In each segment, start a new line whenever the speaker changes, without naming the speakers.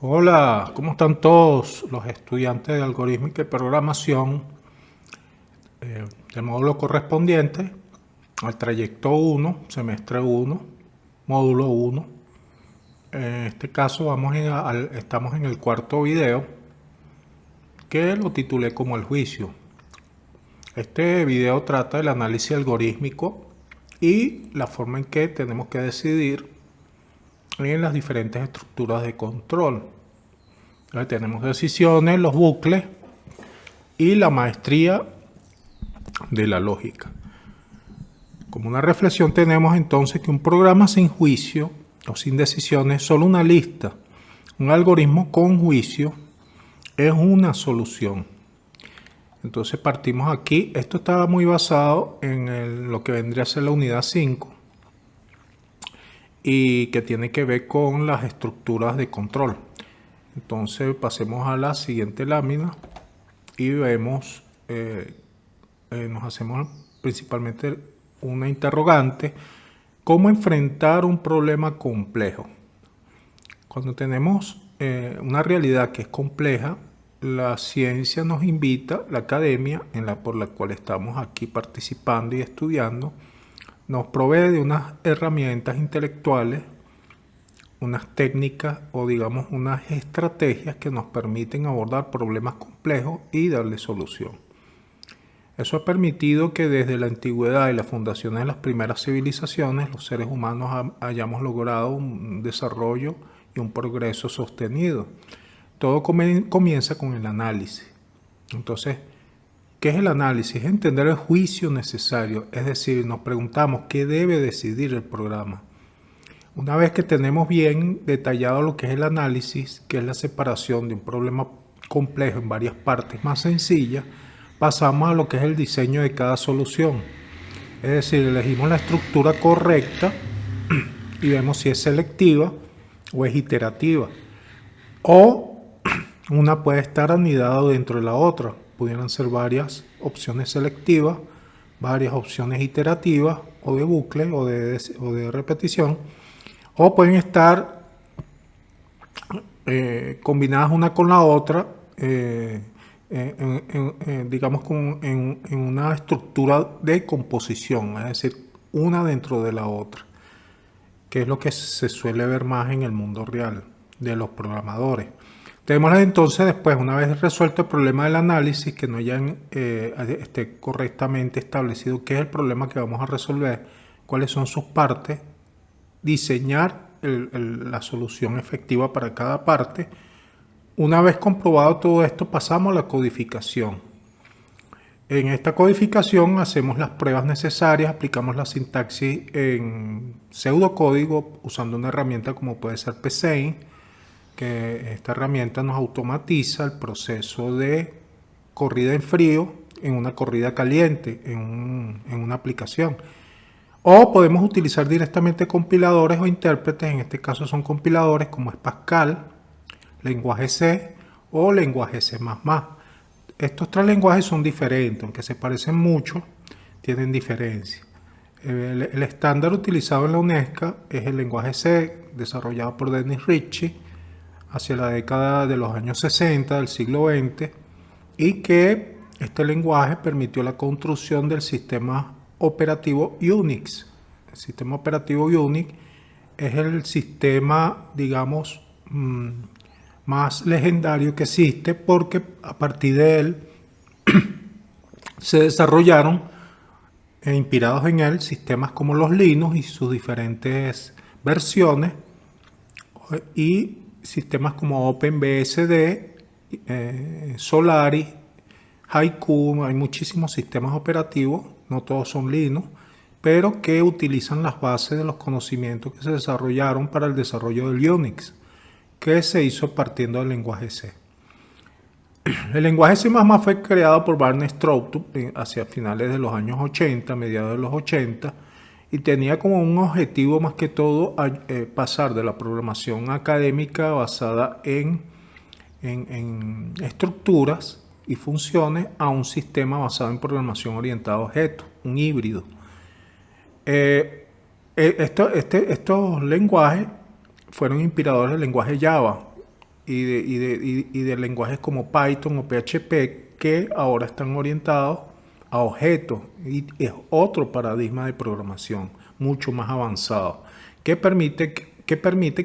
Hola, ¿cómo están todos los estudiantes de algorítmica y programación del módulo correspondiente al trayecto 1, semestre 1, módulo 1? En este caso estamos en el cuarto video que lo titulé como el juicio. Este video trata del análisis algorítmico y la forma en que tenemos que decidir en las diferentes estructuras de control. Tenemos decisiones, los bucles y la maestría de la lógica. Como una reflexión tenemos entonces que un programa sin juicio o sin decisiones es solo una lista. Un algoritmo con juicio es una solución. Entonces partimos aquí. Esto estaba muy basado en lo que vendría a ser la unidad 5 y que tiene que ver con las estructuras de control. Entonces pasemos a la siguiente lámina y vemos, nos hacemos principalmente una interrogante: ¿cómo enfrentar un problema complejo? Cuando tenemos una realidad que es compleja, la ciencia nos invita, la academia por la cual estamos aquí participando y estudiando, nos provee de unas herramientas intelectuales, unas técnicas o digamos unas estrategias que nos permiten abordar problemas complejos y darle solución. Eso ha permitido que desde la antigüedad y la fundación de las primeras civilizaciones los seres humanos hayamos logrado un desarrollo y un progreso sostenido. Todo comienza con el análisis. Entonces, ¿qué es el análisis? Es entender el juicio necesario, es decir, nos preguntamos qué debe decidir el programa. Una vez que tenemos bien detallado lo que es el análisis, que es la separación de un problema complejo en varias partes más sencillas, pasamos a lo que es el diseño de cada solución. Es decir, elegimos la estructura correcta y vemos si es selectiva o es iterativa. O una puede estar anidada dentro de la otra. Pudieran ser varias opciones selectivas, varias opciones iterativas o de bucle o de repetición. O pueden estar combinadas una con la otra, digamos en una estructura de composición, es decir, una dentro de la otra, que es lo que se suele ver más en el mundo real de los programadores. Tenemos entonces después, una vez resuelto el problema del análisis, que no hayan esté correctamente establecido qué es el problema que vamos a resolver, cuáles son sus partes, diseñar la solución efectiva para cada parte. Una vez comprobado todo esto, pasamos a la codificación. En esta codificación hacemos las pruebas necesarias, aplicamos la sintaxis en pseudocódigo usando una herramienta como puede ser PSeInt, que esta herramienta nos automatiza el proceso de corrida en frío en una corrida caliente en una aplicación. O podemos utilizar directamente compiladores o intérpretes, en este caso son compiladores como es Pascal, lenguaje C o lenguaje C++. Estos tres lenguajes son diferentes, aunque se parecen mucho, tienen diferencias. El estándar utilizado en la UNESCO es el lenguaje C, desarrollado por Dennis Ritchie hacia la década de los años 60 del siglo XX, y que este lenguaje permitió la construcción del sistema operativo Unix. El sistema operativo Unix es el sistema, digamos, más legendario que existe, porque a partir de él se desarrollaron, inspirados en él, sistemas como los Linux y sus diferentes versiones, y sistemas como OpenBSD, Solaris, Haiku. Hay muchísimos sistemas operativos, no todos son Linux, pero que utilizan las bases de los conocimientos que se desarrollaron para el desarrollo del Unix, que se hizo partiendo del lenguaje C. El lenguaje C++ fue creado por Barney Stroud hacia finales de los años 80, mediados de los 80, y tenía como un objetivo más que todo pasar de la programación académica basada en estructuras y funciones a un sistema basado en programación orientada a objetos, un híbrido. Estos lenguajes fueron inspiradores del lenguaje Java y de lenguajes como Python o PHP, que ahora están orientados a objetos, y es otro paradigma de programación mucho más avanzado que permite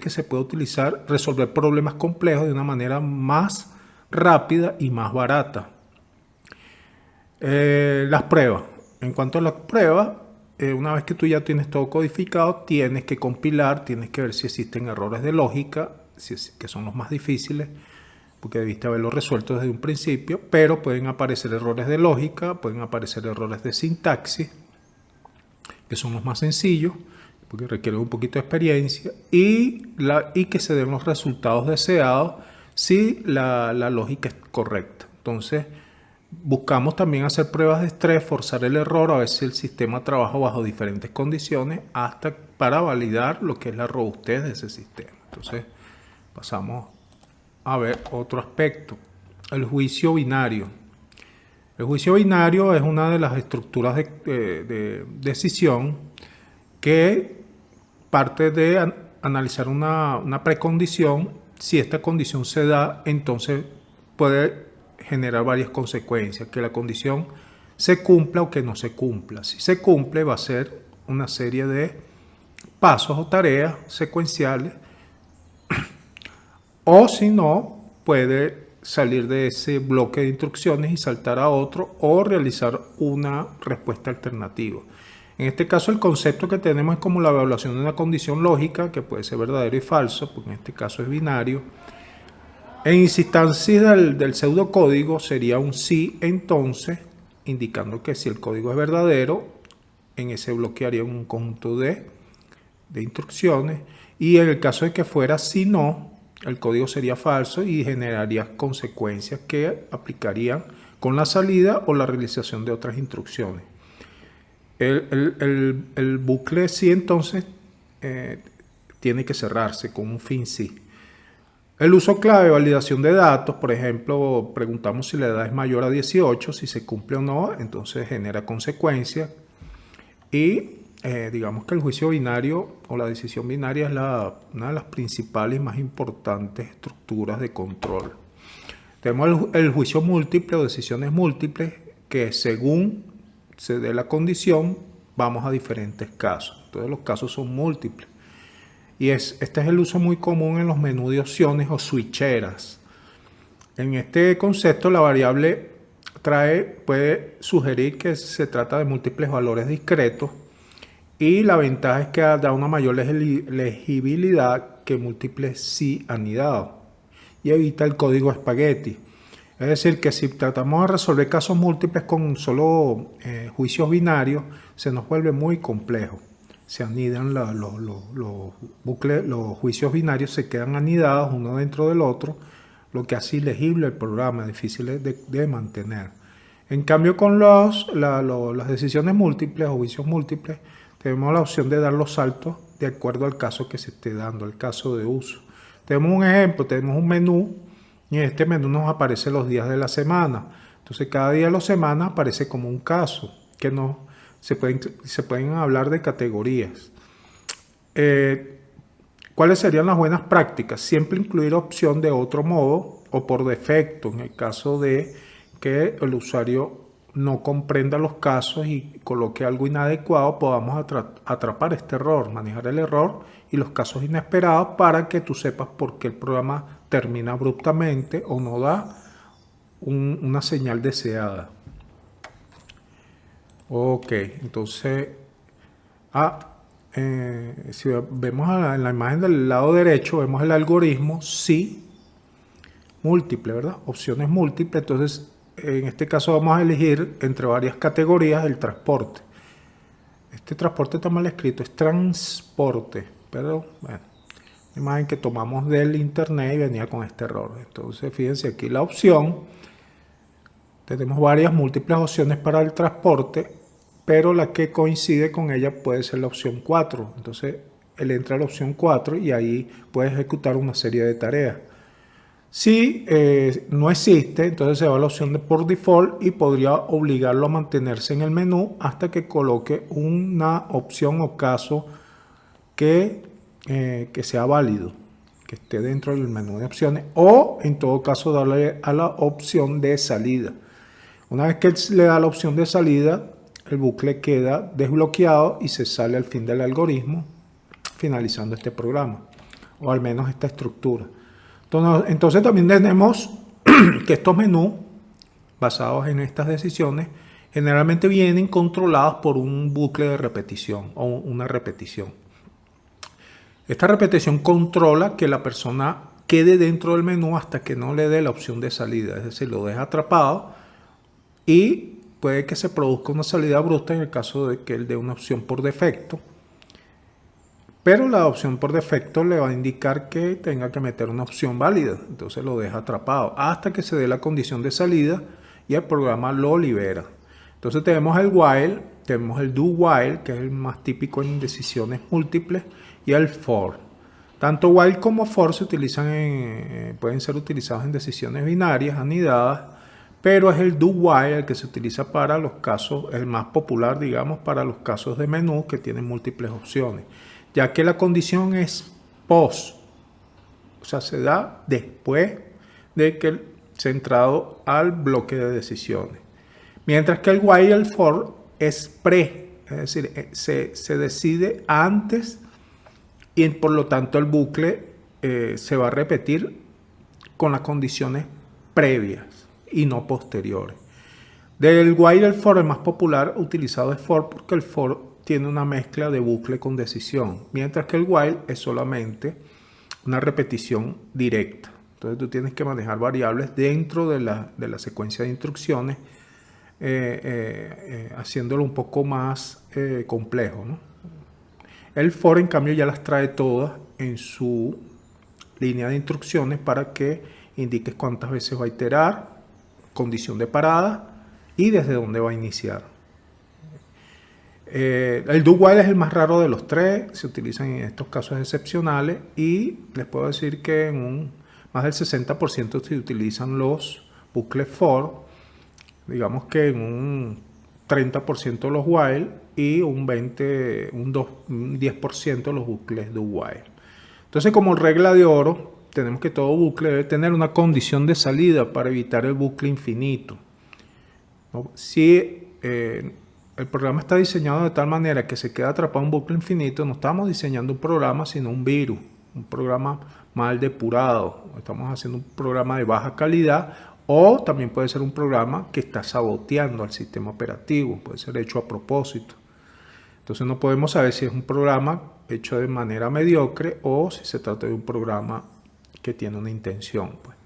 que se pueda utilizar, resolver problemas complejos de una manera más rápida y más barata. Las pruebas. En cuanto a las pruebas, una vez que tú ya tienes todo codificado, tienes que compilar, tienes que ver si existen errores de lógica, que son los más difíciles, porque debiste haberlo resuelto desde un principio, pero pueden aparecer errores de lógica, pueden aparecer errores de sintaxis, que son los más sencillos, porque requieren un poquito de experiencia, y que se den los resultados deseados si la lógica es correcta. Entonces, buscamos también hacer pruebas de estrés, forzar el error, a ver si el sistema trabaja bajo diferentes condiciones, hasta para validar lo que es la robustez de ese sistema. Entonces, pasamos a ver otro aspecto, el juicio binario. El juicio binario es una de las estructuras de decisión que parte de analizar una precondición. Si esta condición se da, entonces puede generar varias consecuencias, que la condición se cumpla o que no se cumpla. Si se cumple, va a ser una serie de pasos o tareas secuenciales, o si no, puede salir de ese bloque de instrucciones y saltar a otro, o realizar una respuesta alternativa. En este caso, el concepto que tenemos es como la evaluación de una condición lógica, que puede ser verdadero y falso, porque en este caso es binario. En instancias del pseudocódigo sería un sí, entonces, indicando que si el código es verdadero, en ese bloque haría un conjunto de instrucciones, y en el caso de que fuera si no, el código sería falso y generaría consecuencias que aplicarían con la salida o la realización de otras instrucciones. El bucle sí, entonces, tiene que cerrarse con un fin sí. El uso clave, validación de datos, por ejemplo, preguntamos si la edad es mayor a 18, si se cumple o no, entonces genera consecuencias. Y digamos que el juicio binario o la decisión binaria es una de las principales y más importantes estructuras de control. Tenemos el juicio múltiple o decisiones múltiples, que según se dé la condición, vamos a diferentes casos. Entonces los casos son múltiples. Y este es el uso muy común en los menús de opciones o switcheras. En este concepto, la variable puede sugerir que se trata de múltiples valores discretos, y la ventaja es que da una mayor legibilidad que múltiples sí anidados y evita el código espagueti. Es decir, que si tratamos de resolver casos múltiples con solo juicios binarios, se nos vuelve muy complejo. Se anidan los juicios binarios, se quedan anidados uno dentro del otro, lo que hace ilegible el programa, difícil de mantener. En cambio, con las decisiones múltiples o juicios múltiples, tenemos la opción de dar los saltos de acuerdo al caso que se esté dando, el caso de uso. Tenemos un ejemplo, tenemos un menú, y en este menú nos aparecen los días de la semana. Entonces, cada día de la semana aparece como un caso, que se pueden hablar de categorías. ¿Cuáles serían las buenas prácticas? Siempre incluir opción de otro modo o por defecto, en el caso de que el usuario no comprenda los casos y coloque algo inadecuado, podamos atrapar este error, manejar el error y los casos inesperados, para que tú sepas por qué el programa termina abruptamente o no da una señal deseada. Ok, entonces, si vemos en la imagen del lado derecho, vemos el algoritmo sí múltiple, ¿verdad? Opciones múltiples. Entonces, en este caso vamos a elegir entre varias categorías el transporte. Este transporte está mal escrito, es transporte, pero bueno, la imagen que tomamos del internet y venía con este error. Entonces, fíjense aquí la opción. Tenemos varias múltiples opciones para el transporte, pero la que coincide con ella puede ser la opción 4. Entonces, él entra a la opción 4 y ahí puede ejecutar una serie de tareas. Si no existe, entonces se va a la opción de por default y podría obligarlo a mantenerse en el menú hasta que coloque una opción o caso que sea válido, que esté dentro del menú de opciones, o en todo caso darle a la opción de salida. Una vez que él le da la opción de salida, el bucle queda desbloqueado y se sale al fin del algoritmo, finalizando este programa, o al menos esta estructura. Entonces también tenemos que estos menús, basados en estas decisiones, generalmente vienen controlados por un bucle de repetición o una repetición. Esta repetición controla que la persona quede dentro del menú hasta que no le dé la opción de salida, es decir, lo deja atrapado y puede que se produzca una salida brusca en el caso de que él dé una opción por defecto. Pero la opción por defecto le va a indicar que tenga que meter una opción válida. Entonces lo deja atrapado hasta que se dé la condición de salida y el programa lo libera. Entonces tenemos el while, tenemos el do while, que es el más típico en decisiones múltiples, y el for. Tanto while como for se utilizan pueden ser utilizados en decisiones binarias, anidadas, pero es el do while el que se utiliza para los casos, el más popular, digamos, para los casos de menú que tienen múltiples opciones, ya que la condición es post, o sea, se da después de que se ha entrado al bloque de decisiones. Mientras que el while y el for es pre, es decir, se decide antes y por lo tanto el bucle se va a repetir con las condiciones previas y no posteriores. Del while y el for, el más popular utilizado es for porque el for tiene una mezcla de bucle con decisión, mientras que el while es solamente una repetición directa. Entonces tú tienes que manejar variables dentro de la secuencia de instrucciones, haciéndolo un poco más complejo, ¿no? El for, en cambio, ya las trae todas en su línea de instrucciones para que indiques cuántas veces va a iterar, condición de parada y desde dónde va a iniciar. El do while es el más raro de los tres, se utilizan en estos casos excepcionales y les puedo decir que en más del 60% se utilizan los bucles for, digamos que en un 30% los while y un 10% los bucles do while. Entonces, como regla de oro, tenemos que todo bucle debe tener una condición de salida para evitar el bucle infinito, ¿no? Si el programa está diseñado de tal manera que se queda atrapado en un bucle infinito, no estamos diseñando un programa, sino un virus, un programa mal depurado. Estamos haciendo un programa de baja calidad, o también puede ser un programa que está saboteando al sistema operativo, puede ser hecho a propósito. Entonces no podemos saber si es un programa hecho de manera mediocre o si se trata de un programa que tiene una intención, pues.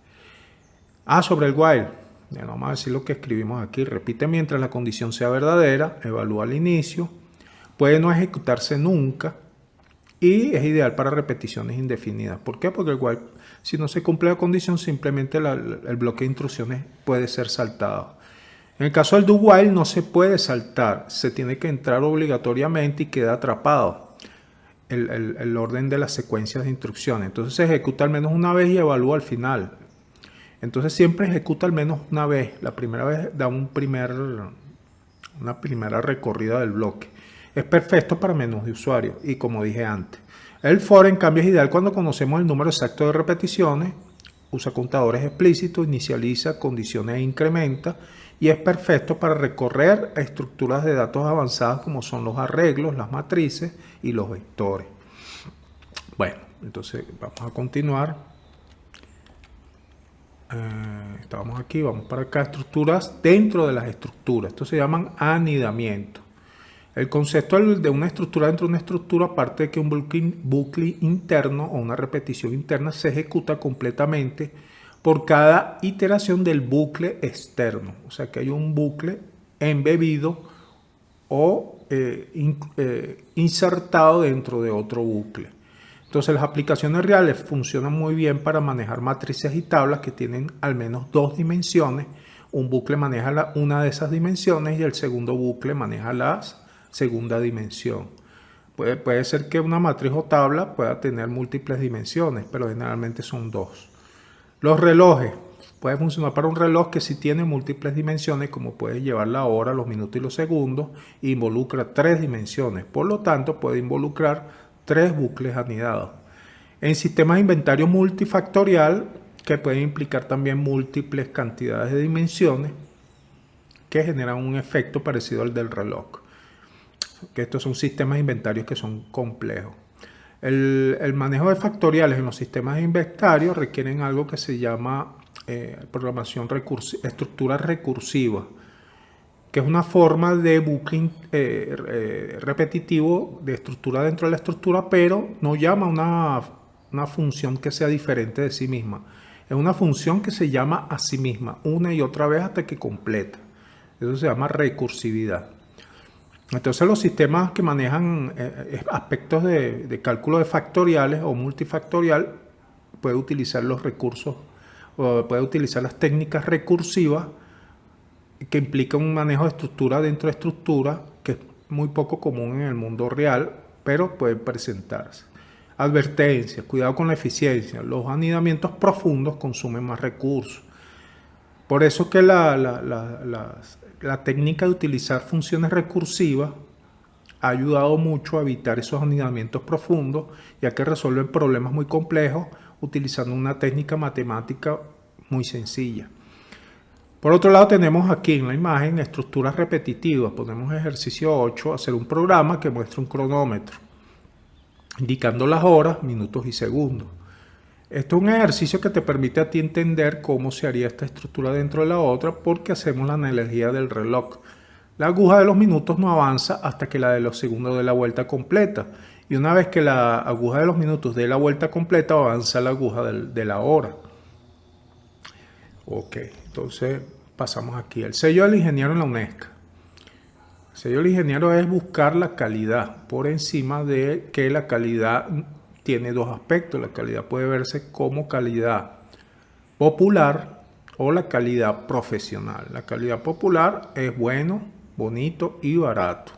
Sobre el while, ya vamos a decir lo que escribimos aquí. Repite mientras la condición sea verdadera, evalúa al inicio, puede no ejecutarse nunca y es ideal para repeticiones indefinidas. ¿Por qué? Porque el while, si no se cumple la condición, simplemente el bloque de instrucciones puede ser saltado. En el caso del do while no se puede saltar, se tiene que entrar obligatoriamente y queda atrapado el orden de las secuencias de instrucciones. Entonces se ejecuta al menos una vez y evalúa al final. Entonces siempre ejecuta al menos una vez. La primera vez da una primera recorrida del bloque. Es perfecto para menús de usuario y como dije antes. El for, en cambio, es ideal cuando conocemos el número exacto de repeticiones, usa contadores explícitos, inicializa, condiciona e incrementa, y es perfecto para recorrer estructuras de datos avanzadas como son los arreglos, las matrices y los vectores. Bueno, entonces vamos a continuar. Estábamos aquí, vamos para acá, estructuras dentro de las estructuras. Esto se llaman anidamiento. El concepto de una estructura dentro de una estructura, aparte de que un bucle interno o una repetición interna se ejecuta completamente por cada iteración del bucle externo. O sea que hay un bucle embebido o insertado dentro de otro bucle. Entonces las aplicaciones reales funcionan muy bien para manejar matrices y tablas que tienen al menos dos dimensiones. Un bucle maneja una de esas dimensiones y el segundo bucle maneja la segunda dimensión. Puede ser que una matriz o tabla pueda tener múltiples dimensiones, pero generalmente son dos. Los relojes. Puede funcionar para un reloj que sí tiene múltiples dimensiones, como puede llevar la hora, los minutos y los segundos, e involucra tres dimensiones. Por lo tanto, puede involucrar tres bucles anidados. En sistemas de inventario multifactorial, que pueden implicar también múltiples cantidades de dimensiones, que generan un efecto parecido al del reloj. Que estos son sistemas de inventarios que son complejos. El manejo de factoriales en los sistemas de inventario requieren algo que se llama programación estructura recursiva, que es una forma de bucle repetitivo de estructura dentro de la estructura, pero no llama una función que sea diferente de sí misma. Es una función que se llama a sí misma una y otra vez hasta que completa. Eso se llama recursividad. Entonces los sistemas que manejan aspectos de cálculo de factoriales o multifactorial puede utilizar los recursos o puede utilizar las técnicas recursivas que implican un manejo de estructura dentro de estructura que es muy poco común en el mundo real, pero puede presentarse. Advertencias, cuidado con la eficiencia. Los anidamientos profundos consumen más recursos. Por eso que la técnica de utilizar funciones recursivas ha ayudado mucho a evitar esos anidamientos profundos, ya que resuelven problemas muy complejos utilizando una técnica matemática muy sencilla. Por otro lado, tenemos aquí en la imagen estructuras repetitivas. Ponemos ejercicio 8, hacer un programa que muestra un cronómetro, indicando las horas, minutos y segundos. Esto es un ejercicio que te permite a ti entender cómo se haría esta estructura dentro de la otra, porque hacemos la analogía del reloj. La aguja de los minutos no avanza hasta que la de los segundos dé la vuelta completa. Y una vez que la aguja de los minutos dé la vuelta completa, avanza la aguja de la hora. Ok, entonces pasamos aquí. El sello del ingeniero en la UNESCO. El sello del ingeniero es buscar la calidad por encima de que la calidad tiene dos aspectos. La calidad puede verse como calidad popular o la calidad profesional. La calidad popular es bueno, bonito y barato.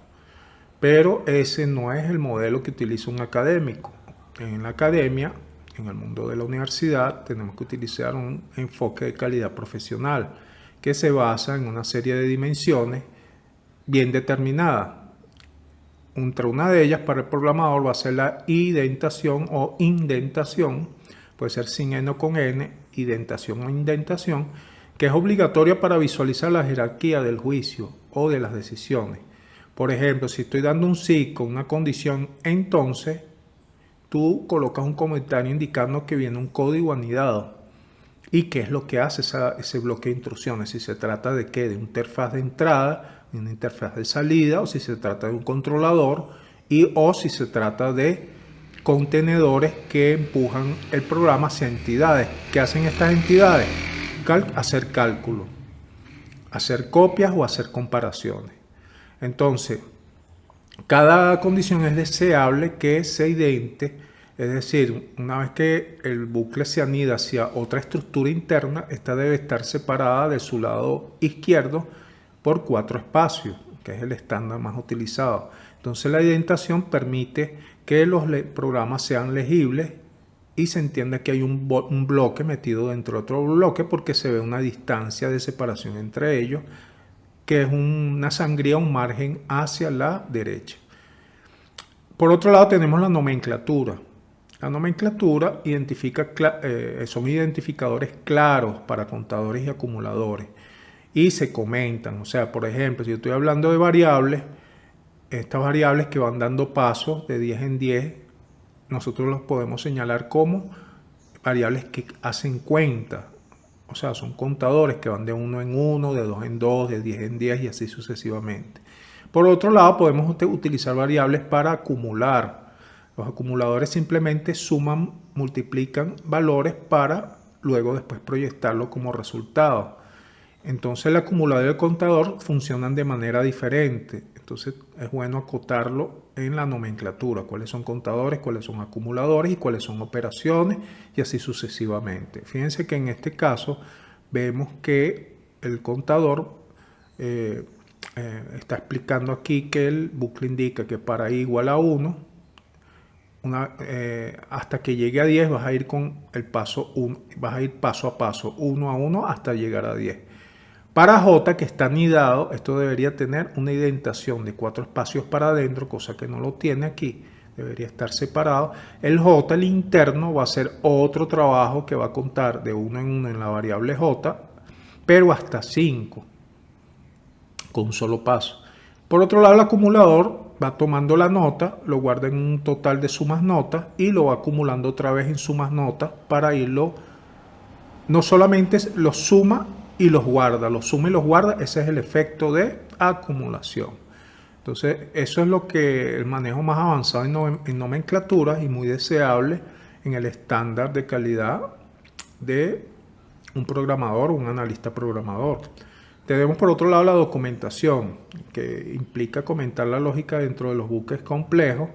Pero ese no es el modelo que utiliza un académico. En la academia, en el mundo de la universidad, tenemos que utilizar un enfoque de calidad profesional que se basa en una serie de dimensiones bien determinadas. Entre una de ellas, para el programador, va a ser la identación o indentación, puede ser sin N o con N, identación o indentación, que es obligatoria para visualizar la jerarquía del juicio o de las decisiones. Por ejemplo, si estoy dando un sí con una condición, entonces tú colocas un comentario indicando que viene un código anidado. ¿Y qué es lo que hace ese bloque de instrucciones? Si se trata de qué, de una interfaz de entrada, de una interfaz de salida, o si se trata de un controlador, o si se trata de contenedores que empujan el programa hacia entidades. ¿Qué hacen estas entidades? Hacer cálculo, hacer copias o hacer comparaciones. Entonces, cada condición es deseable que se idente, es decir, una vez que el bucle se anida hacia otra estructura interna, esta debe estar separada de su lado izquierdo por 4 espacios, que es el estándar más utilizado. Entonces la indentación permite que los programas sean legibles y se entienda que hay un bloque metido dentro de otro bloque porque se ve una distancia de separación entre ellos, que es una sangría, un margen hacia la derecha. Por otro lado tenemos la nomenclatura. La nomenclatura son identificadores claros para contadores y acumuladores y se comentan. O sea, por ejemplo, si yo estoy hablando de variables, estas variables que van dando pasos de 10 en 10, nosotros los podemos señalar como variables que hacen cuenta. O sea, son contadores que van de 1 en 1, de 2 en 2, de 10 en 10 y así sucesivamente. Por otro lado, podemos utilizar variables para acumular. Los acumuladores simplemente suman, multiplican valores para luego después proyectarlo como resultado. Entonces el acumulador y el contador funcionan de manera diferente. Entonces es bueno acotarlo en la nomenclatura. Cuáles son contadores, cuáles son acumuladores y cuáles son operaciones y así sucesivamente. Fíjense que en este caso vemos que el contador está explicando aquí que el bucle indica que para i igual a 1, hasta que llegue a 10 vas a ir con el paso 1, vas a ir paso a paso, 1 a 1 hasta llegar a 10. Para J, que está anidado, esto debería tener una indentación de 4 espacios para adentro, cosa que no lo tiene aquí. debería estar separado. El J, el interno, va a ser otro trabajo que va a contar de uno en la variable J, pero hasta 5, con un solo paso. Por otro lado, el acumulador va tomando la nota, lo guarda en un total de sumas notas y lo va acumulando otra vez en sumas notas para irlo, no solamente lo suma y los guarda, los suma y los guarda, ese es el efecto de acumulación. Entonces, eso es lo que el manejo más avanzado en nomenclaturas y muy deseable en el estándar de calidad de un programador o un analista programador. Tenemos por otro lado la documentación, que implica comentar la lógica dentro de los bucles complejos.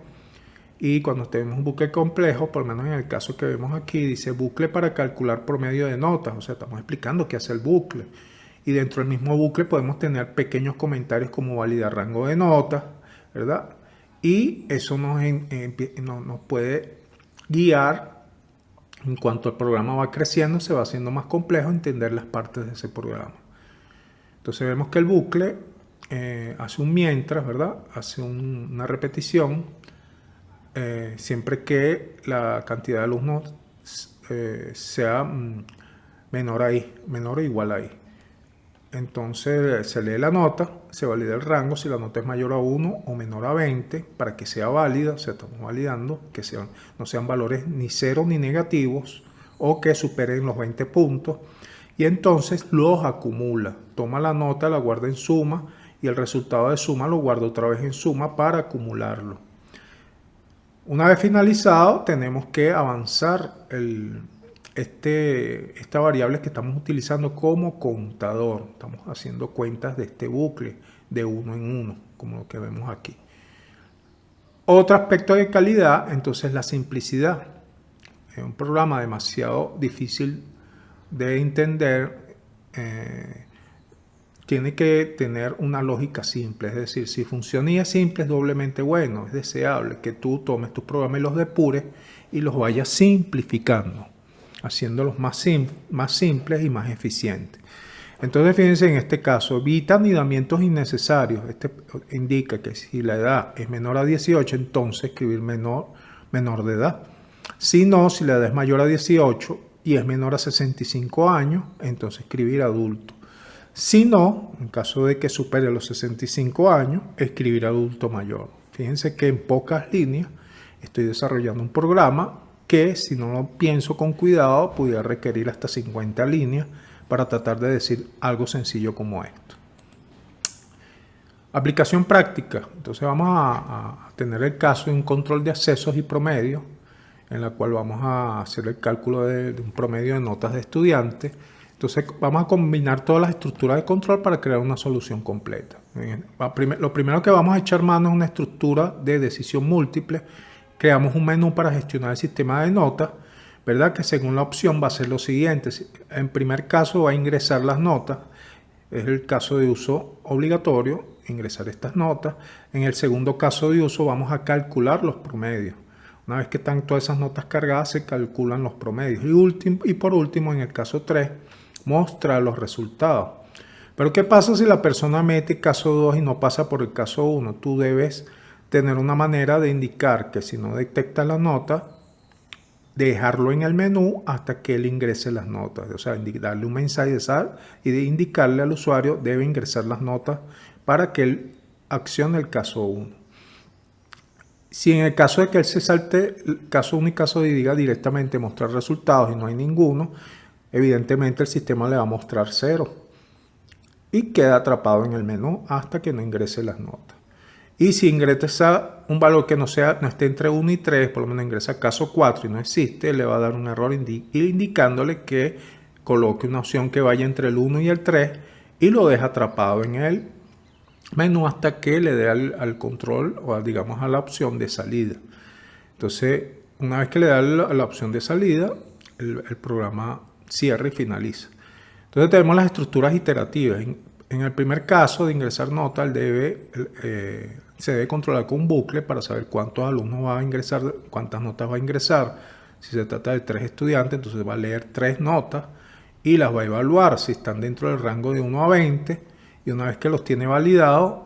Y cuando tenemos un bucle complejo, por lo menos en el caso que vemos aquí, dice bucle para calcular promedio de notas. O sea, estamos explicando qué hace el bucle. Y dentro del mismo bucle podemos tener pequeños comentarios como validar rango de notas, ¿verdad? Y eso nos puede guiar en cuanto el programa va creciendo, se va haciendo más complejo entender las partes de ese programa. Entonces vemos que el bucle hace un mientras, ¿verdad? Hace una repetición siempre que la cantidad de alumnos sea menor o igual a i. Entonces se lee la nota, se valida el rango si la nota es mayor a 1 o menor a 20 para que sea válida. O sea, estamos validando que no sean valores ni cero ni negativos o que superen los 20 puntos. Y entonces los acumula, toma la nota, la guarda en suma y el resultado de suma lo guarda otra vez en suma para acumularlo. Una vez finalizado, tenemos que avanzar esta variable que estamos utilizando como contador. Estamos haciendo cuentas de este bucle de uno en uno, como lo que vemos aquí. Otro aspecto de calidad, entonces, la simplicidad. Es un programa demasiado difícil de entender, tiene que tener una lógica simple, es decir, si funciona y es simple es doblemente bueno, es deseable que tú tomes tus programas y los depures y los vayas simplificando, haciéndolos más simples y más eficientes. Entonces fíjense en este caso, evita anidamientos innecesarios. Este indica que si la edad es menor a 18, entonces escribir menor de edad. Si no, si la edad es mayor a 18 y es menor a 65 años, entonces escribir adulto. Si no, en caso de que supere los 65 años, escribir adulto mayor. Fíjense que en pocas líneas estoy desarrollando un programa que, si no lo pienso con cuidado, pudiera requerir hasta 50 líneas para tratar de decir algo sencillo como esto. Aplicación práctica. Entonces vamos a tener el caso de un control de accesos y promedios, en la cual vamos a hacer el cálculo de un promedio de notas de estudiantes. Entonces vamos a combinar todas las estructuras de control para crear una solución completa. Lo primero que vamos a echar mano es una estructura de decisión múltiple. Creamos un menú para gestionar el sistema de notas, ¿verdad? Que según la opción va a ser lo siguiente. En primer caso va a ingresar las notas. Es el caso de uso obligatorio, ingresar estas notas. En el segundo caso de uso vamos a calcular los promedios. Una vez que están todas esas notas cargadas, se calculan los promedios. Y por último, en el caso 3, mostrar los resultados. Pero ¿qué pasa si la persona mete caso 2 y no pasa por el caso 1? Tú debes tener una manera de indicar que si no detecta la nota, dejarlo en el menú hasta que él ingrese las notas. O sea, darle un mensaje de sal y de indicarle al usuario debe ingresar las notas para que él accione el caso 1. Si en el caso de que él se salte el caso 1 y caso 2 y diga directamente mostrar resultados y no hay ninguno, evidentemente el sistema le va a mostrar 0 y queda atrapado en el menú hasta que no ingrese las notas. Y si ingresa un valor que no esté entre 1 y 3, por lo menos ingresa caso 4 y no existe, le va a dar un error indicándole que coloque una opción que vaya entre el 1 y el 3 y lo deja atrapado en el menú hasta que le dé al control o digamos a la opción de salida. Entonces, una vez que le da la opción de salida, el programa cierra y finaliza. Entonces tenemos las estructuras iterativas. En el primer caso de ingresar nota, se debe controlar con un bucle para saber cuántos alumnos va a ingresar, cuántas notas va a ingresar. Si se trata de 3 estudiantes, entonces va a leer 3 notas y las va a evaluar si están dentro del rango de 1 a 20. Y una vez que los tiene validados,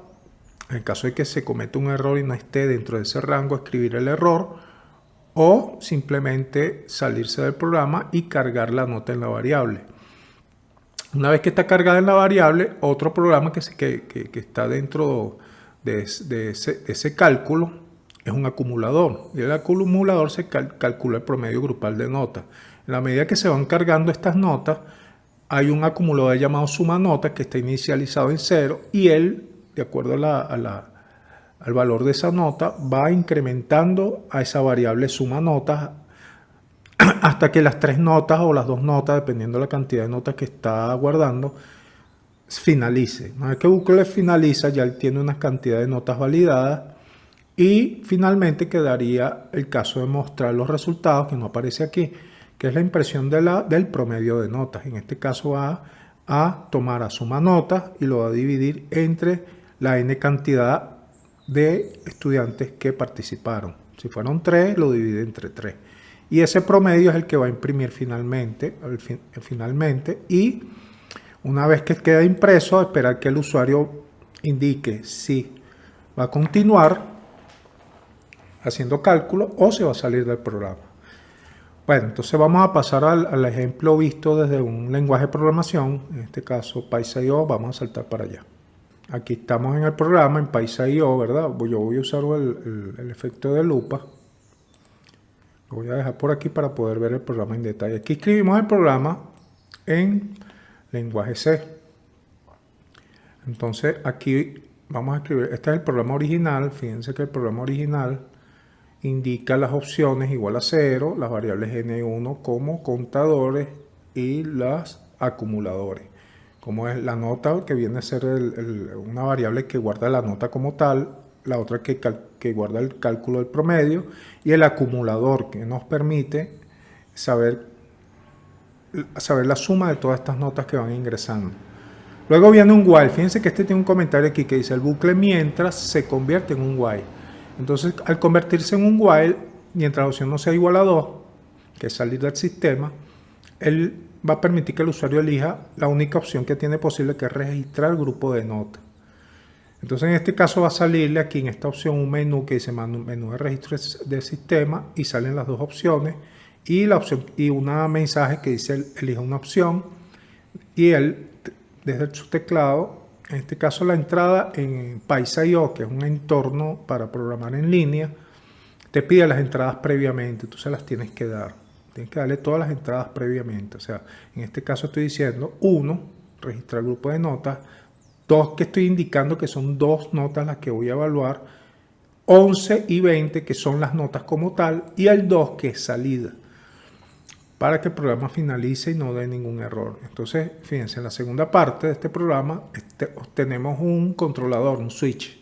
en el caso de que se cometa un error y no esté dentro de ese rango, escribir el error o simplemente salirse del programa y cargar la nota en la variable. Una vez que está cargada en la variable, otro programa que está dentro de ese cálculo es un acumulador. Y el acumulador se calcula el promedio grupal de notas. En la medida que se van cargando estas notas, hay un acumulador llamado suma notas que está inicializado en 0 y él, de acuerdo al valor de esa nota, va incrementando a esa variable suma notas hasta que las 3 notas o las 2 notas, dependiendo de la cantidad de notas que está guardando, finalice. Una vez que bucle finaliza, ya él tiene una cantidad de notas validadas y finalmente quedaría el caso de mostrar los resultados, que no aparece aquí, que es la impresión del promedio de notas. En este caso va a tomar a suma notas y lo va a dividir entre la n cantidad de estudiantes que participaron. Si fueron 3, lo divide entre 3. Y ese promedio es el que va a imprimir finalmente y una vez que queda impreso, esperar que el usuario indique si va a continuar haciendo cálculo o se va a salir del programa. Bueno, entonces vamos a pasar al ejemplo visto desde un lenguaje de programación, en este caso Py.io. Vamos a saltar para allá. Aquí estamos en el programa, en Py.io, ¿verdad? Yo voy a usar el efecto de lupa. Lo voy a dejar por aquí para poder ver el programa en detalle. Aquí escribimos el programa en lenguaje C. Entonces aquí vamos a escribir, este es el programa original. Fíjense que el programa original indica las opciones igual a 0, las variables n1 como contadores y las acumuladores. Como es la nota, que viene a ser una variable que guarda la nota como tal, la otra que guarda el cálculo del promedio, y el acumulador, que nos permite saber la suma de todas estas notas que van ingresando. Luego viene un while. Fíjense que este tiene un comentario aquí que dice el bucle mientras se convierte en un while. Entonces, al convertirse en un while, mientras la opción no sea igual a 2, que es salir del sistema, él va a permitir que el usuario elija la única opción que tiene posible, que es registrar el grupo de notas. Entonces, en este caso va a salirle aquí en esta opción un menú que dice menú de registro de sistema y salen las dos opciones y un mensaje que dice elija una opción y él desde su teclado, en este caso la entrada en Py.io, que es un entorno para programar en línea, te pide las entradas previamente, tú se las tienes que dar. Tienes que darle todas las entradas previamente. O sea, en este caso estoy diciendo 1, registrar el grupo de notas, 2, que estoy indicando que son 2 notas las que voy a evaluar, 11 y 20, que son las notas como tal, y el 2, que es salida, para que el programa finalice y no dé ningún error. Entonces, fíjense, en la segunda parte de este programa tenemos un controlador, un switch.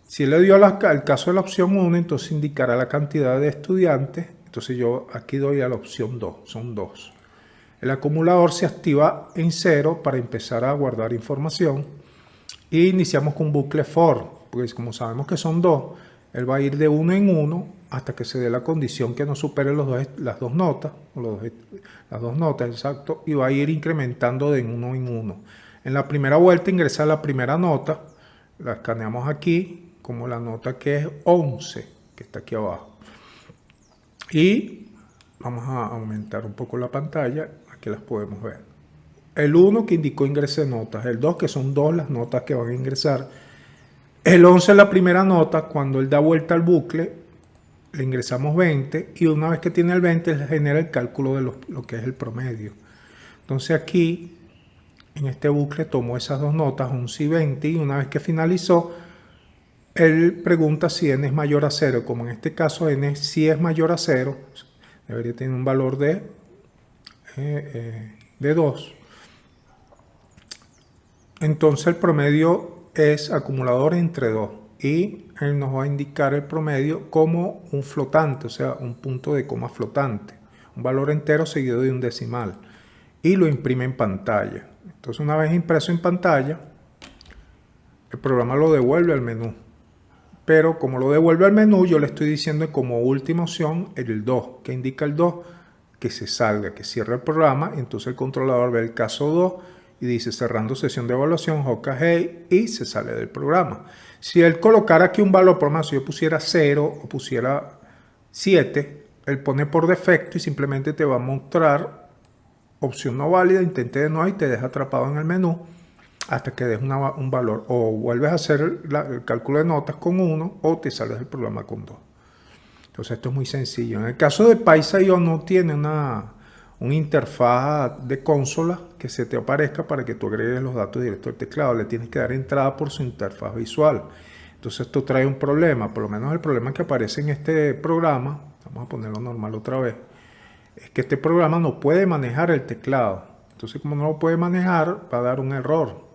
Si le dio al caso de la opción 1, entonces indicará la cantidad de estudiantes. Entonces yo aquí doy a la opción 2, son 2. El acumulador se activa en 0 para empezar a guardar información. Y iniciamos con un bucle for, porque como sabemos que son 2, él va a ir de 1 en 1 hasta que se dé la condición que no supere las dos notas, exacto, y va a ir incrementando de 1 en 1. En la primera vuelta ingresa la primera nota, la escaneamos aquí como la nota que es 11, que está aquí abajo. Y vamos a aumentar un poco la pantalla, aquí las podemos ver. El 1 que indicó ingrese notas, el 2 que son 2 las notas que van a ingresar. El 11 es la primera nota, cuando él da vuelta al bucle, le ingresamos 20 y una vez que tiene el 20, él genera el cálculo de lo que es el promedio. Entonces aquí, en este bucle, tomó esas dos notas, 11 y 20, y una vez que finalizó, él pregunta si n es mayor a 0, como en este caso n si es mayor a 0, debería tener un valor de 2. Entonces el promedio es acumulador entre 2 y él nos va a indicar el promedio como un flotante, o sea, un punto de coma flotante, un valor entero seguido de un decimal, y lo imprime en pantalla. Entonces una vez impreso en pantalla, el programa lo devuelve al menú. Pero como lo devuelve al menú, yo le estoy diciendo como última opción el 2, que indica el 2, que se salga, que cierre el programa. Entonces el controlador ve el caso 2 y dice cerrando sesión de evaluación, Hey, y se sale del programa. Si él colocara aquí un valor, por más si yo pusiera 0 o pusiera 7, él pone por defecto y simplemente te va a mostrar opción no válida, intente de nuevo y te deja atrapado en el menú hasta que des un valor. O vuelves a hacer el cálculo de notas con 1 o te sales del programa con 2. Entonces esto es muy sencillo. En el caso de Paisa.io no tiene una interfaz de consola que se te aparezca para que tú agregues los datos directos al teclado. Le tienes que dar entrada por su interfaz visual. Entonces esto trae un problema, por lo menos el problema que aparece en este programa, vamos a ponerlo normal otra vez, es que este programa no puede manejar el teclado. Entonces como no lo puede manejar, va a dar un error.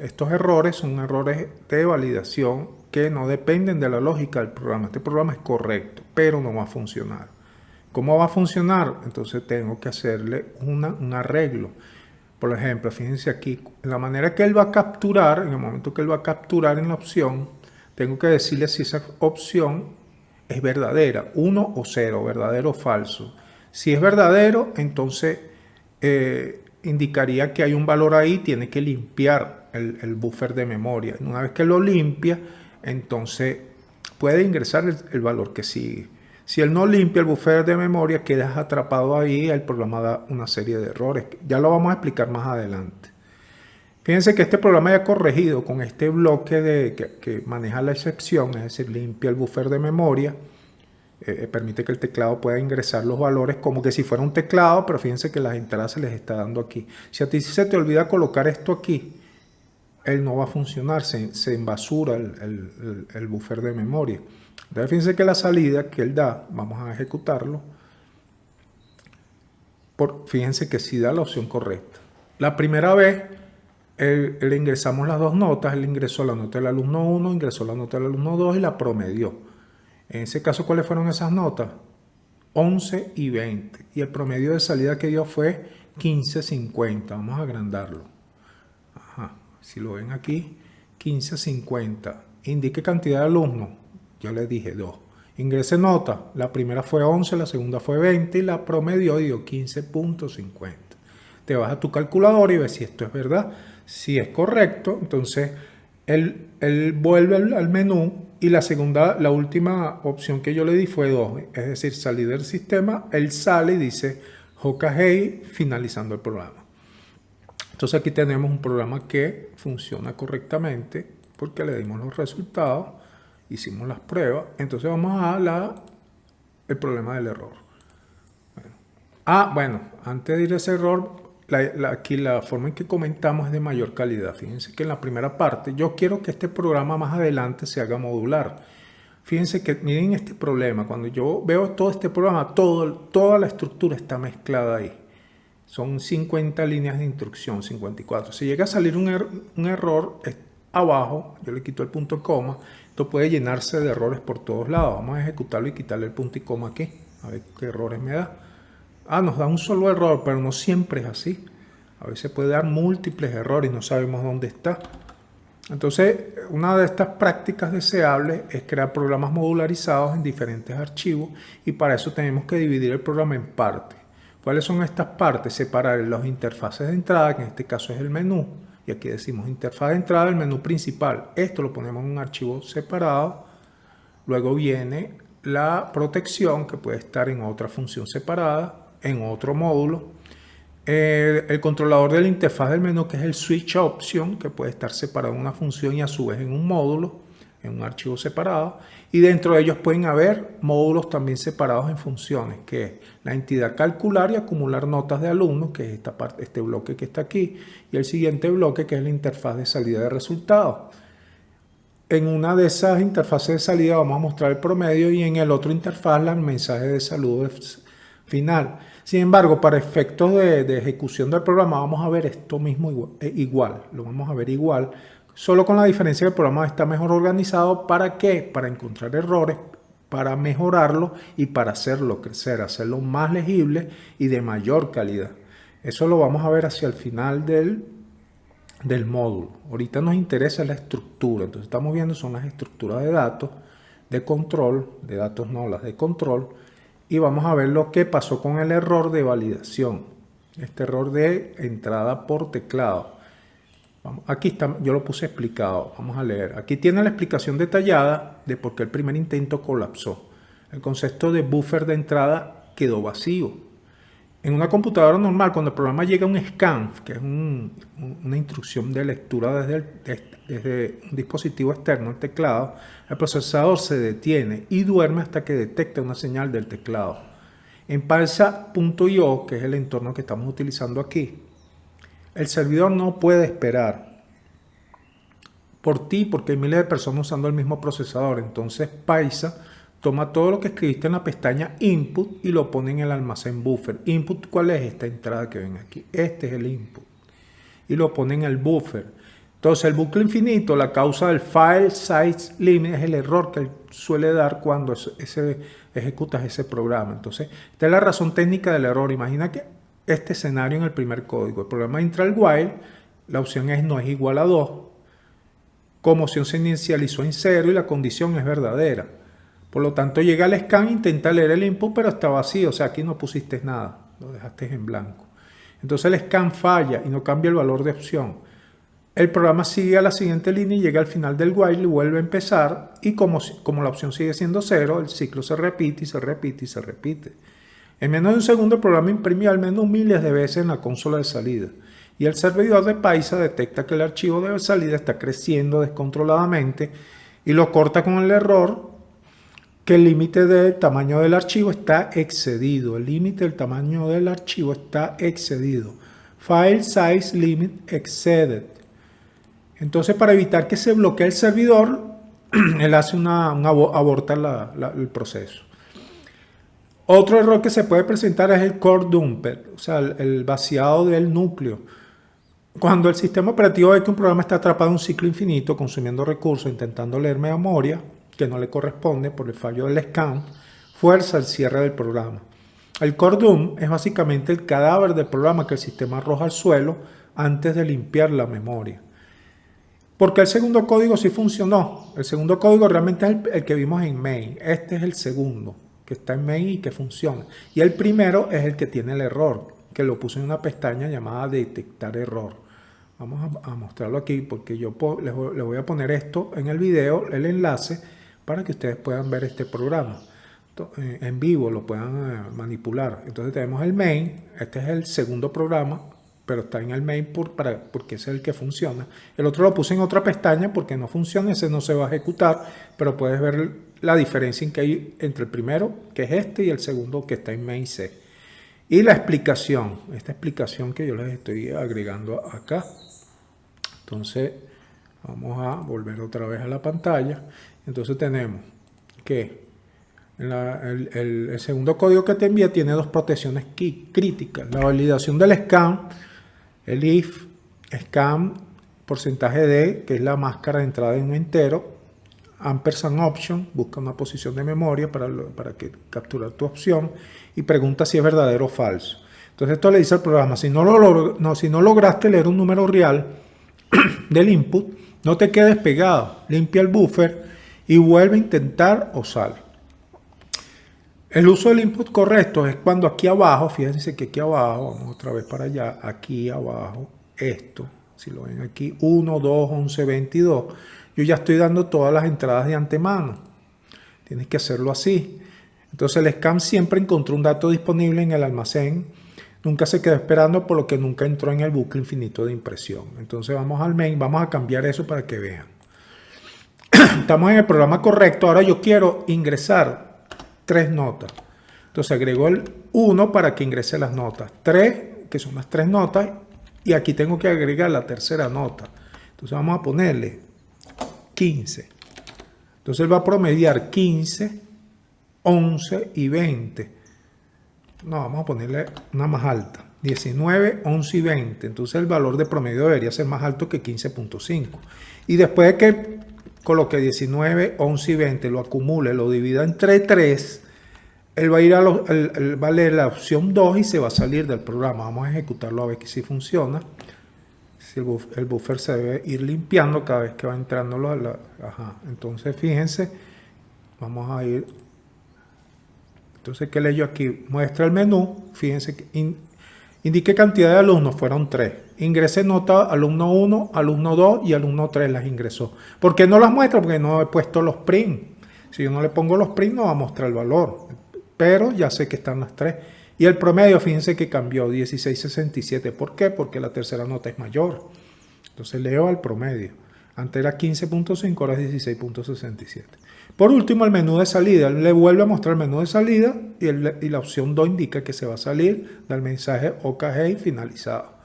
Estos errores son errores de validación que no dependen de la lógica del programa. Este programa es correcto, pero no va a funcionar. ¿Cómo va a funcionar? Entonces tengo que hacerle un arreglo. Por ejemplo, fíjense aquí, la manera que él va a capturar, en el momento que él va a capturar en la opción, tengo que decirle si esa opción es verdadera, 1 o 0, verdadero o falso. Si es verdadero, entonces indicaría que hay un valor ahí, tiene que limpiar el buffer de memoria. Una vez que lo limpia, entonces puede ingresar el valor que sigue. Si él no limpia el buffer de memoria, quedas atrapado ahí, el programa da una serie de errores. Ya lo vamos a explicar más adelante. Fíjense que este programa ya corregido con este bloque que maneja la excepción, es decir, limpia el buffer de memoria, permite que el teclado pueda ingresar los valores como que si fuera un teclado, pero fíjense que las entradas se les está dando aquí. Si a ti se te olvida colocar esto aquí, él no va a funcionar, se embasura el buffer de memoria. Entonces fíjense que la salida que él da, vamos a ejecutarlo, fíjense que sí da la opción correcta. La primera vez le ingresamos las dos notas, él ingresó la nota del alumno 1, ingresó la nota del alumno 2 y la promedió. En ese caso, ¿cuáles fueron esas notas? 11 y 20. Y el promedio de salida que dio fue 15.50. Vamos a agrandarlo. Ajá. Si lo ven aquí, 15.50. Indique cantidad de alumnos. Yo le dije 2. Ingrese nota. La primera fue 11, la segunda fue 20 y la promedió y dio 15.50. Te vas a tu calculadora y ves si esto es verdad. Si es correcto, entonces él vuelve al menú y la última opción que yo le di fue 2. Es decir, salir del sistema, él sale y dice Hey, finalizando el programa. Entonces aquí tenemos un programa que funciona correctamente porque le dimos los resultados, hicimos las pruebas. Entonces vamos a el problema del error. Bueno, antes de ir a ese error, aquí la forma en que comentamos es de mayor calidad. Fíjense que en la primera parte yo quiero que este programa más adelante se haga modular. Fíjense que miren este problema. Cuando yo veo todo este programa, toda la estructura está mezclada ahí. Son 50 líneas de instrucción, 54. Si llega a salir un error abajo, yo le quito el punto y coma, esto puede llenarse de errores por todos lados. Vamos a ejecutarlo y quitarle el punto y coma aquí. A ver qué errores me da. Nos da un solo error, pero no siempre es así. A veces puede dar múltiples errores y no sabemos dónde está. Entonces, una de estas prácticas deseables es crear programas modularizados en diferentes archivos y para eso tenemos que dividir el programa en partes. ¿Cuáles son estas partes? Separar las interfaces de entrada, que en este caso es el menú, y aquí decimos interfaz de entrada, el menú principal. Esto lo ponemos en un archivo separado. Luego viene la protección, que puede estar en otra función separada, en otro módulo. El controlador de la interfaz del menú, que es el switch option, que puede estar separado en una función y a su vez en un módulo, en un archivo separado. Y dentro de ellos pueden haber módulos también separados en funciones, que es la entidad calcular y acumular notas de alumnos, que es este bloque que está aquí, y el siguiente bloque, que es la interfaz de salida de resultados. En una de esas interfaces de salida vamos a mostrar el promedio y en el otro interfaz el mensaje de saludo final. Sin embargo, para efectos de ejecución del programa vamos a ver esto mismo igual. Lo vamos a ver igual, solo con la diferencia que el programa está mejor organizado. ¿Para qué? Para encontrar errores, para mejorarlo y para hacerlo crecer, hacerlo más legible y de mayor calidad. Eso lo vamos a ver hacia el final del módulo. Ahorita nos interesa la estructura. Entonces estamos viendo son las estructuras de datos, de control, de datos no, las de control. Y vamos a ver lo que pasó con el error de validación. Este error de entrada por teclado. Aquí está, yo lo puse explicado. Vamos a leer. Aquí tiene la explicación detallada de por qué el primer intento colapsó. El concepto de buffer de entrada quedó vacío. En una computadora normal, cuando el programa llega a un scan, que es una instrucción de lectura desde un dispositivo externo, el teclado, el procesador se detiene y duerme hasta que detecta una señal del teclado. En Parsa.io, que es el entorno que estamos utilizando aquí, el servidor no puede esperar por ti porque hay miles de personas usando el mismo procesador. Entonces Paisa toma todo lo que escribiste en la pestaña Input y lo pone en el almacén buffer. Input, ¿cuál es? Esta entrada que ven aquí. Este es el input. Y lo pone en el buffer. Entonces el bucle infinito, la causa del file size limit, es el error que suele dar cuando ejecutas ese programa. Entonces, esta es la razón técnica del error. Imagina que este escenario en el primer código. El programa entra al while, la opción es no es igual a 2. Como opción se inicializó en 0 y la condición es verdadera. Por lo tanto, llega al scan, intenta leer el input, pero está vacío. O sea, aquí no pusiste nada, lo dejaste en blanco. Entonces el scan falla y no cambia el valor de opción. El programa sigue a la siguiente línea y llega al final del while y vuelve a empezar. Y como la opción sigue siendo 0, el ciclo se repite y se repite y se repite. En menos de un segundo el programa imprimió al menos miles de veces en la consola de salida. Y el servidor de Paisa detecta que el archivo de salida está creciendo descontroladamente y lo corta con el error que el límite del tamaño del archivo está excedido. El límite del tamaño del archivo está excedido. File size limit exceeded. Entonces, para evitar que se bloquee el servidor, él hace aborta el proceso. Otro error que se puede presentar es el core dumper, o sea, el vaciado del núcleo. Cuando el sistema operativo ve que un programa está atrapado en un ciclo infinito, consumiendo recursos, intentando leer memoria, que no le corresponde por el fallo del scan, fuerza el cierre del programa. El core dump es básicamente el cadáver del programa que el sistema arroja al suelo antes de limpiar la memoria. Porque el segundo código sí funcionó. El segundo código realmente es el que vimos en main. Este es el segundo, que está en main y que funciona. Y el primero es el que tiene el error, que lo puse en una pestaña llamada detectar error. Vamos a mostrarlo aquí porque yo les voy a poner esto en el video, el enlace, para que ustedes puedan ver este programa. En vivo lo puedan manipular. Entonces tenemos el main, este es el segundo programa, pero está en el main porque ese es el que funciona. El otro lo puse en otra pestaña porque no funciona, ese no se va a ejecutar, pero puedes ver la diferencia que hay entre el primero, que es este, y el segundo, que está en main C. Y la explicación, esta explicación que yo les estoy agregando acá. Entonces vamos a volver otra vez a la pantalla. Entonces tenemos que el segundo código que te envía tiene dos protecciones críticas. La validación del scan, el if scan porcentaje de, que es la máscara de entrada de un entero, ampersand option, busca una posición de memoria para capturar tu opción y pregunta si es verdadero o falso. Entonces esto le dice al programa, si no lograste leer un número real del input, no te quedes pegado, limpia el buffer y vuelve a intentar o sal. El uso del input correcto es cuando aquí abajo, fíjense que aquí abajo, vamos otra vez para allá, aquí abajo, esto, si lo ven aquí, 1, 2, 11, 22, yo ya estoy dando todas las entradas de antemano. Tienes que hacerlo así. Entonces el scan siempre encontró un dato disponible en el almacén, nunca se quedó esperando, por lo que nunca entró en el bucle infinito de impresión. Entonces vamos al main, vamos a cambiar eso para que vean. Estamos en el programa correcto, ahora yo quiero ingresar 3 notas. Entonces agrego el 1 para que ingrese las notas, 3, que son las 3 notas, y aquí tengo que agregar la tercera nota. Entonces vamos a ponerle 15. Entonces él va a promediar 15, 11 y 20. No, vamos a ponerle una más alta. 19, 11 y 20. Entonces el valor de promedio debería ser más alto que 15.5. Y después de que coloque 19, 11 y 20, lo acumule, lo divida entre 3, él va a ir va a leer la opción 2 y se va a salir del programa. Vamos a ejecutarlo a ver si funciona. Si el buffer se debe ir limpiando cada vez que va entrando. Entonces fíjense, vamos a ir. Entonces, ¿qué leo aquí? Muestra el menú. Fíjense que Indique cantidad de alumnos, fueron 3. Ingrese nota alumno 1, alumno 2 y alumno 3 las ingresó. ¿Por qué no las muestra? Porque no he puesto los print. Si yo no le pongo los print no va a mostrar el valor. Pero ya sé que están las 3. Y el promedio, fíjense que cambió, 16.67. ¿Por qué? Porque la tercera nota es mayor. Entonces leo al promedio. Antes era 15.5, ahora es 16.67. Por último, el menú de salida. Le vuelve a mostrar el menú de salida y la opción 2 indica que se va a salir del mensaje OKG finalizado.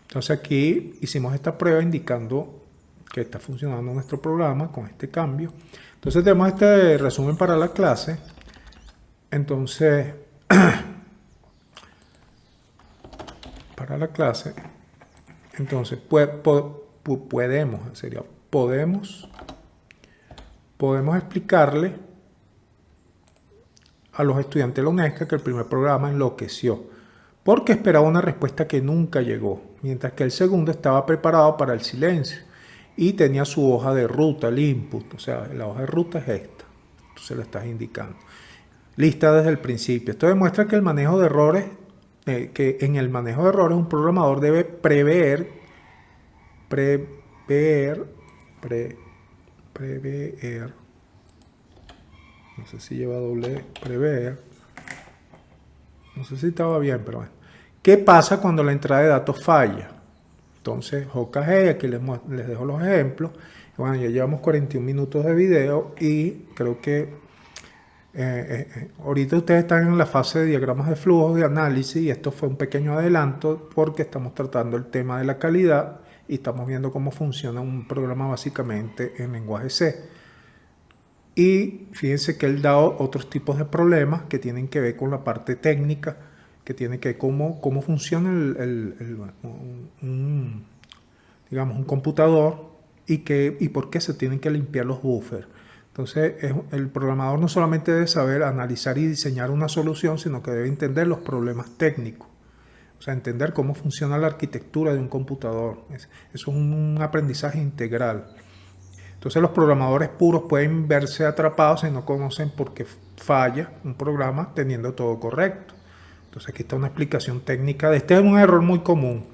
Entonces aquí hicimos esta prueba indicando que está funcionando nuestro programa con este cambio. Entonces tenemos este resumen para la clase. Entonces, para la clase, entonces podemos explicarle a los estudiantes de la UNESCO que el primer programa enloqueció porque esperaba una respuesta que nunca llegó, mientras que el segundo estaba preparado para el silencio y tenía su hoja de ruta, el input, o sea, la hoja de ruta es esta, entonces la estás indicando. Lista desde el principio. Esto demuestra que el manejo de errores, en el manejo de errores un programador debe prever, no sé si lleva doble, prever, no sé si estaba bien, pero bueno. ¿Qué pasa cuando la entrada de datos falla? Entonces, OKG, aquí les dejo los ejemplos. Bueno, ya llevamos 41 minutos de video y creo que ahorita ustedes están en la fase de diagramas de flujo, de análisis, y esto fue un pequeño adelanto porque estamos tratando el tema de la calidad y estamos viendo cómo funciona un programa básicamente en lenguaje C. Y fíjense que él da otros tipos de problemas que tienen que ver con la parte técnica, que tiene que ver cómo funciona digamos, un computador y por qué se tienen que limpiar los buffers. Entonces, el programador no solamente debe saber analizar y diseñar una solución, sino que debe entender los problemas técnicos. O sea, entender cómo funciona la arquitectura de un computador. Eso es un aprendizaje integral. Entonces, los programadores puros pueden verse atrapados si no conocen por qué falla un programa teniendo todo correcto. Entonces, aquí está una explicación técnica de este. Es un error muy común.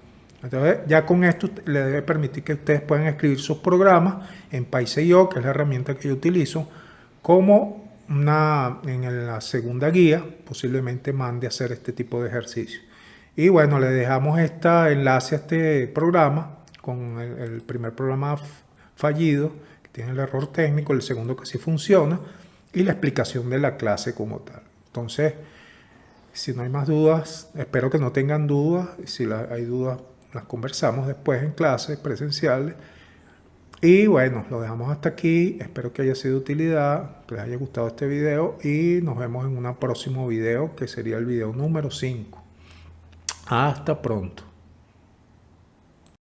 Entonces, ya con esto le debe permitir que ustedes puedan escribir sus programas en PyCO, que es la herramienta que yo utilizo, como en la segunda guía, posiblemente mande a hacer este tipo de ejercicio. Y bueno, le dejamos este enlace a este programa con el primer programa fallido, que tiene el error técnico, el segundo que sí funciona, y la explicación de la clase como tal. Entonces, si no hay más dudas, espero que no tengan dudas. Si hay dudas, las conversamos después en clases presenciales. Y bueno, lo dejamos hasta aquí. Espero que haya sido de utilidad, que les haya gustado este video y nos vemos en un próximo video que sería el video número 5. Hasta pronto.